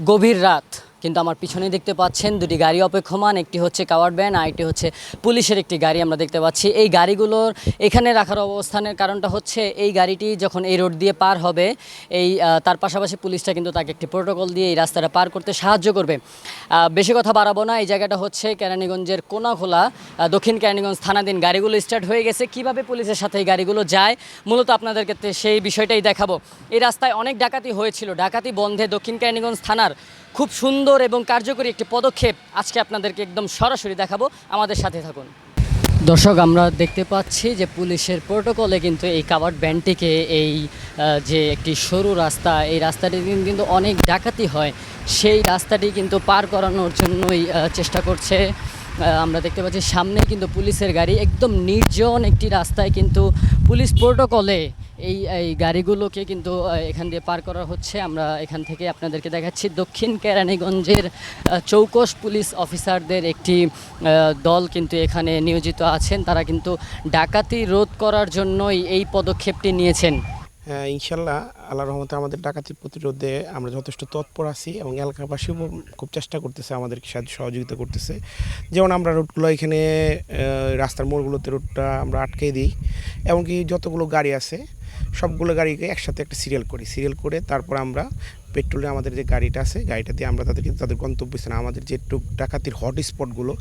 গভীর রাত, কিন্তু আমার পিছনে দেখতে পাচ্ছেন দুটি গাড়ি অপেক্ষমান। একটি হচ্ছে কাভার্ড ভ্যান, আর একটি হচ্ছে পুলিশের একটি গাড়ি আমরা দেখতে পাচ্ছি। এই গাড়িগুলোর এখানে রাখার অবস্থানের কারণটা হচ্ছে এই গাড়িটি যখন এই রোড দিয়ে পার হবে, তার পাশাপাশি পুলিশটা কিন্তু তাকে একটি প্রোটোকল দিয়ে এই রাস্তাটা পার করতে সাহায্য করবে। বেশি কথা বাড়াবো না, এই জায়গাটা হচ্ছে কেরানীগঞ্জের কোনাখোলা, দক্ষিণ কেরানীগঞ্জ থানাধীন। গাড়িগুলো স্টার্ট হয়ে গেছে, কিভাবে পুলিশের সাথে এই গাড়িগুলো যায় মূলত আপনাদেরকে সেই বিষয়টাই দেখাবো। এই রাস্তায় অনেক ডাকাতি হয়েছিল, ডাকাতি বন্ধে দক্ষিণ কেরানীগঞ্জ থানার খুব সুন্দর এবং কার্যকরী একটি পদক্ষেপ আজকে আপনাদেরকে একদম সরাসরি দেখাবো, আমাদের সাথে থাকুন। দর্শক, আমরা দেখতে পাচ্ছি যে পুলিশের প্রোটোকলে কিন্তু এই কাভার্ড ভ্যানটিকে যে একটি সরু রাস্তা, এই রাস্তাটি কিন্তু অনেক ডাকাতি হয়, সেই রাস্তাটি কিন্তু পার করানোর জন্যই চেষ্টা করছে। আমরা দেখতে পাচ্ছি সামনে কিন্তু পুলিশের গাড়ি, একদম নির্জন একটি রাস্তায় কিন্তু পুলিশ প্রোটোকলে এই গাড়িগুলোকে কিন্তু এখান দিয়ে পার করা হচ্ছে। আমরা এখান থেকে আপনাদেরকে দেখাচ্ছি দক্ষিণ কেরানীগঞ্জের চৌকস পুলিশ অফিসারদের একটি দল কিন্তু এখানে নিয়োজিত আছেন। তারা কিন্তু ডাকাতি রোধ করার জন্যই এই পদক্ষেপটি নিয়েছেন। ইনশাল্লাহ আল্লাহর রহমতে আমাদের ডাকাতি প্রতিরোধে আমরা যথেষ্ট তৎপর আছি এবং এলাকাবাসীও খুব চেষ্টা করতেছে, আমাদেরকে সহযোগিতা করতেছে। যেমন আমরা রুটগুলো এখানে রাস্তার মোড়গুলোতে রুটটা আমরা আটকে দিই, এমনকি যতগুলো গাড়ি আছে সবগুলো গাড়িকে একসাথে একটা সিরিয়াল করে তারপর আমরা পেট্রোলে আমাদের যে গাড়িটা আছে গাড়িটা দিয়ে আমরা তাদের গন্তব্যস্থানে আমাদের যে ডাকাতির হটস্পটগুলো,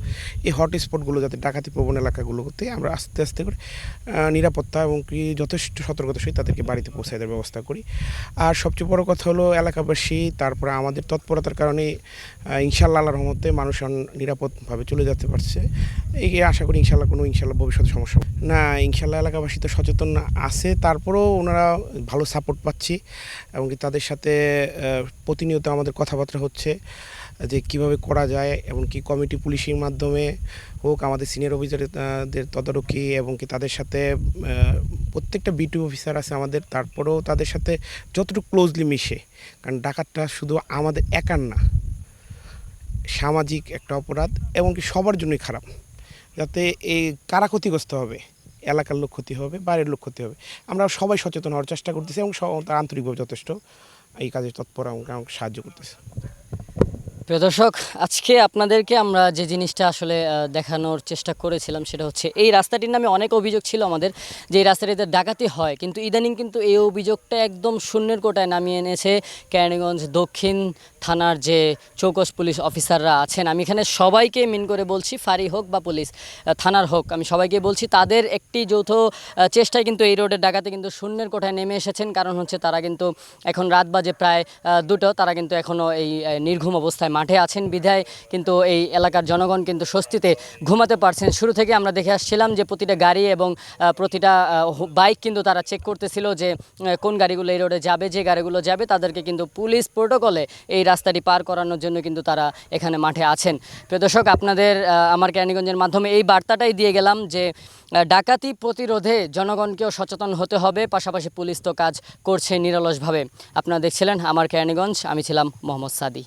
এই হটস্পটগুলো যাতে ডাকাতি প্রবণ এলাকাগুলোতে আমরা আস্তে আস্তে করে নিরাপত্তা এবং কি যথেষ্ট সতর্কতার সহিত তাদেরকে বাড়িতে পৌঁছায় দেওয়ার ব্যবস্থা করি। আর সবচেয়ে বড় কথা হলো এলাকাবাসী তারপরে আমাদের তৎপরতার কারণে ইনশাল্লাহ আল্লাহর রহমতে মানুষ নিরাপদভাবে চলে যেতে পারছে। এই আশা করি ইনশাল্লাহ ভবিষ্যতে সমস্যা না। ইনশাল্লাহ এলাকাবাসী তো সচেতন আছে, তারপরেও ওনারা ভালো সাপোর্ট পাচ্ছি এবং কি তাদের সাথে প্রতিনিয়ত আমাদের কথাবার্তা হচ্ছে যে কিভাবে করা যায়, এবং কি কমিটি পুলিশের মাধ্যমে হোক, আমাদের সিনিয়র অফিসারদের তদারকি এবং কি তাদের সাথে প্রত্যেকটা বিটি অফিসার আছে আমাদের, তারপরেও তাদের সাথে যতটুকু ক্লোজলি মিশে, কারণ ডাকাতটা শুধু আমাদের একার না, সামাজিক একটা অপরাধ এবং কি সবার জন্যই খারাপ। যাতে এই কারা ক্ষতিগ্রস্ত হবে, এলাকার লোক ক্ষতি হবে, বাইরের লোক ক্ষতি হবে, আমরা সবাই সচেতন হওয়ার চেষ্টা করতেছি এবং তার আন্তরিকভাবে যথেষ্ট এই কাজে তৎপর আমাকে সাহায্য করতেছে। প্রিয় দর্শক, আজকে আপনাদেরকে আমরা যে জিনিসটা আসলে দেখানোর চেষ্টা করেছিলাম সেটা হচ্ছে এই রাস্তাটির নামে অনেক অভিযোগ ছিল আমাদের, যে এই রাস্তাটিতে ডাকাতি হয়, কিন্তু ইদানিং কিন্তু এই অভিযোগটা একদম শূন্যের কোটায় নামিয়ে এনেছে কেরানীগঞ্জ দক্ষিণ থানার যে চৌকস পুলিশ অফিসাররা আছেন। আমি এখানে সবাইকে মিন করে বলছি, ফাঁড়ি হোক বা পুলিশ থানার হোক, আমি সবাইকে বলছি তাদের একটি যৌথ চেষ্টায় কিন্তু এই রোডের ডাকাতি কিন্তু শূন্যের কোটায় নেমে এসেছেন। কারণ হচ্ছে তারা কিন্তু এখন রাত বাজে প্রায় 2টো, তারা কিন্তু এখনও এই নির্ঘুম অবস্থায় মাঠে আছেন বিধায় কিন্তু এই এলাকার জনগণ কিন্তু স্বস্তিতে ঘুমাতে পারছেন। শুরু থেকে আমরা দেখে আসছিলাম যে প্রতিটা গাড়ি এবং প্রতিটা বাইক কিন্তু তারা চেক করতেছিল যে কোন গাড়িগুলো এই রোডে যাবে, যে গাড়িগুলো যাবে তাদেরকে কিন্তু পুলিশ প্রোটোকলে এই রাস্তাটি পার করানোর জন্য কিন্তু তারা এখানে মাঠে আছেন। প্রিয় দর্শক, আপনাদের আমার কেরানীগঞ্জের মাধ্যমে এই বার্তাটাই দিয়ে গেলাম যে ডাকাতি প্রতিরোধে জনগণকেও সচেতন হতে হবে, পাশাপাশি পুলিশ তো কাজ করছে নিরলসভাবে। আপনারা দেখছিলেন আমার কেরানীগঞ্জ, আমি ছিলাম মোহাম্মদ সাদি।